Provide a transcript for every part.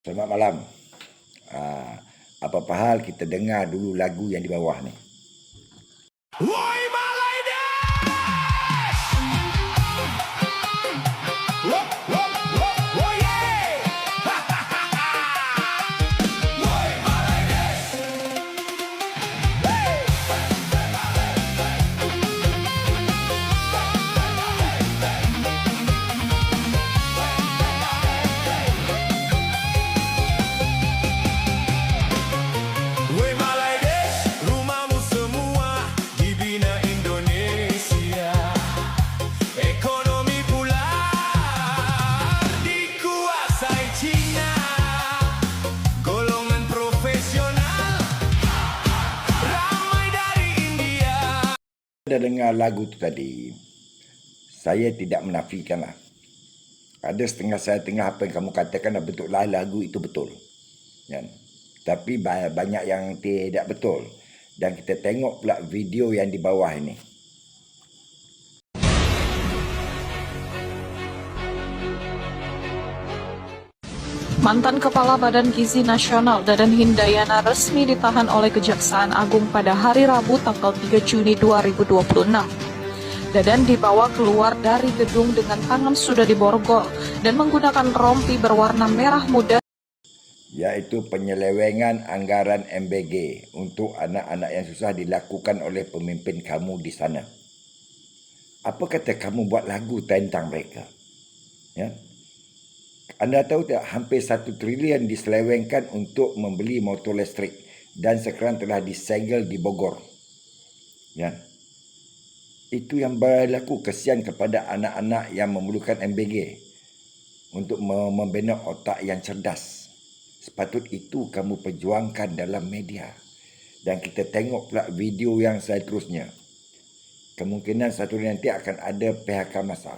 Selamat malam. Apa-apa hal kita dengar dulu lagu yang di bawah ni. Woi Malaides! Wop, wop, wop, woi, yeah! Ha, ha, ha, ha! Woi Malaides! Hey! Woi Malaides, rumahmu semua dibina Indonesia. Ekonomi pula dikuasai Cina. Golongan profesional ramai dari India. Dah dengar lagu tu tadi, saya tidak menafikanlah. Ada setengah apa yang kamu katakan betul lah, lagu itu betul. Kan? Tapi banyak yang tidak betul. Dan kita tengok pula video yang di bawah ini. Mantan Kepala Badan Gizi Nasional Dadan Hindayana resmi ditahan oleh Kejaksaan Agung pada hari Rabu tanggal 3 Juni 2026. Dadan dibawa keluar dari gedung dengan tangan sudah diborgol dan menggunakan rompi berwarna merah muda, Iaitu penyelewengan anggaran MBG untuk anak-anak yang susah dilakukan oleh pemimpin kamu di sana. Apa kata kamu buat lagu tentang mereka? Ya? Anda tahu tak, hampir 1 trilion diselewengkan untuk membeli motor listrik dan sekarang telah disegel di Bogor. Ya. Itu yang berlaku, kesian kepada anak-anak yang memerlukan MBG untuk membina otak yang cerdas. Sepatut itu kamu perjuangkan dalam media. Dan kita tengok pula video yang seterusnya. Kemungkinan satu hari nanti akan ada PHK massal.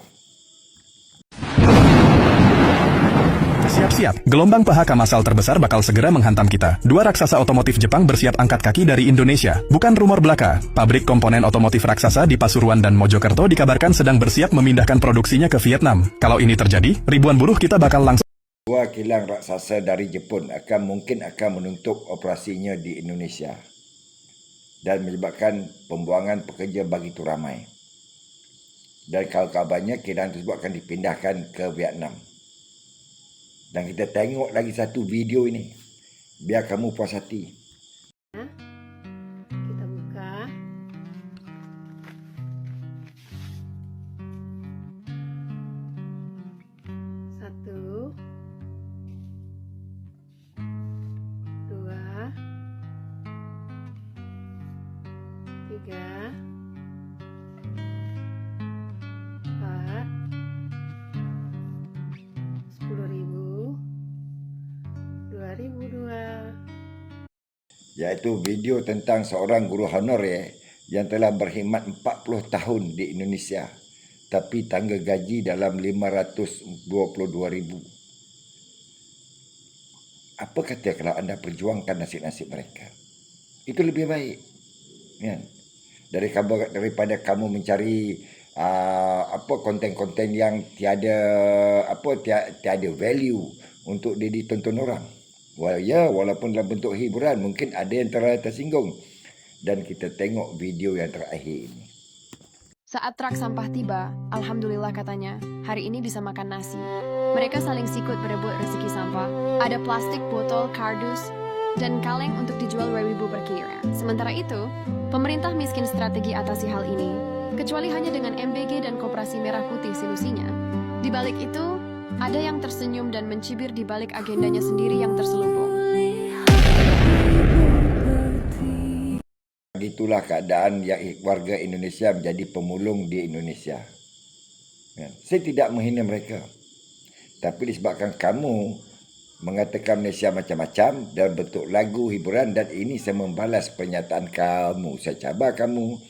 Siap-siap, gelombang PHK massal terbesar bakal segera menghantam kita. Dua raksasa otomotif Jepang bersiap angkat kaki dari Indonesia. Bukan rumor belaka, pabrik komponen otomotif raksasa di Pasuruan dan Mojokerto dikabarkan sedang bersiap memindahkan produksinya ke Vietnam. Kalau ini terjadi, ribuan buruh kita bakal langsung. Dua kilang raksasa dari Jepun mungkin akan menutup operasinya di Indonesia dan menyebabkan pembuangan pekerja begitu ramai. Dan kabarnya kilang tersebut akan dipindahkan ke Vietnam. Dan kita tengok lagi satu video ini. Biar kamu puas hati. Kita buka. Satu, dua, tiga, empat, 10.000, 2002. Iaitu video tentang seorang guru honorer yang telah berkhidmat 40 tahun di Indonesia. Tapi tangga gaji dalam 522,000. Apa kata kalau anda perjuangkan nasib-nasib mereka? Itu lebih baik. Kan? Daripada kamu mencari konten-konten yang tiada value untuk ditonton orang. Walaupun dalam bentuk hiburan, mungkin ada yang tersinggung. Dan kita tengok video yang terakhir ini. Saat truk sampah tiba, alhamdulillah katanya, hari ini bisa makan nasi. Mereka saling sikut berebut rezeki sampah. Ada plastik, botol, kardus, dan kaleng untuk dijual 2.000 per kira. Sementara itu, pemerintah miskin strategi atasi hal ini, kecuali hanya dengan MBG dan Koperasi Merah Putih solusinya. Di balik itu, ada yang tersenyum dan mencibir di balik agendanya sendiri yang terselubung. Begitulah keadaan yang warga Indonesia menjadi pemulung di Indonesia. Saya tidak menghina mereka. Tapi disebabkan kamu mengatakan Malaysia macam-macam dalam bentuk lagu, hiburan, dan ini saya membalas pernyataan kamu. Saya cabar kamu,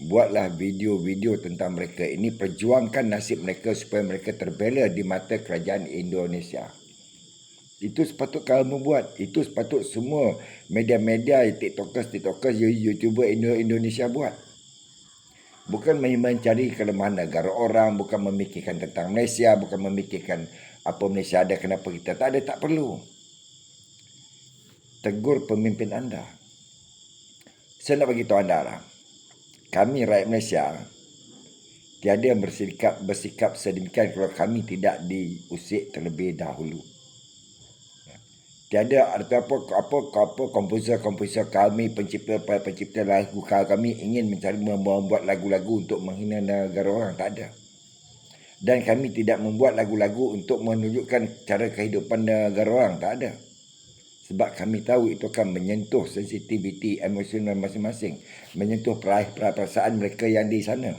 buatlah video-video tentang mereka ini, perjuangkan nasib mereka supaya mereka terbela di mata kerajaan Indonesia. Itu sepatut kamu buat. Itu sepatut semua media-media, tiktokers, YouTuber Indonesia buat. Bukan mencari kelemahan negara orang, bukan memikirkan tentang Malaysia, bukan memikirkan apa Malaysia ada, kenapa kita tak ada, tak perlu. tegur pemimpin anda. Saya nak bagi tahu anda lah, kami rakyat Malaysia tiada bersikap sedemikian kalau kami tidak diusik terlebih dahulu. Tiada apa komposer kami, pencipta lagu kami ingin mencari membuat lagu-lagu untuk menghina negara orang, tak ada. Dan kami tidak membuat lagu-lagu untuk menunjukkan cara kehidupan negara orang, tak ada. Sebab kami tahu itu akan menyentuh sensitiviti emosional masing-masing, menyentuh perasaan mereka yang di sana.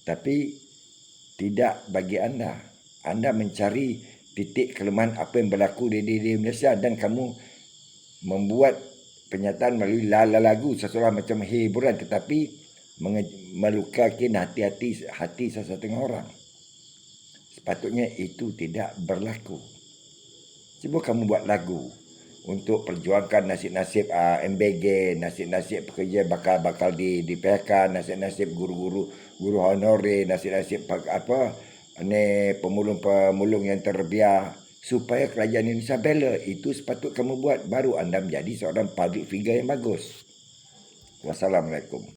Tapi tidak bagi anda. Anda mencari titik kelemahan apa yang berlaku di Malaysia dan kamu membuat pernyataan melalui lagu seolah macam hiburan tetapi melukakan hati sesetengah orang. Sepatutnya itu tidak berlaku. Cuba kamu buat lagu untuk perjuangkan nasib-nasib MBG, nasib-nasib pekerja bakal di PHK, nasib-nasib guru honorer, nasib-nasib pemulung yang terbiar supaya kerajaan Indonesia bela. Itu sepatut kamu buat, baru anda menjadi seorang public figure yang bagus. Wassalamualaikum.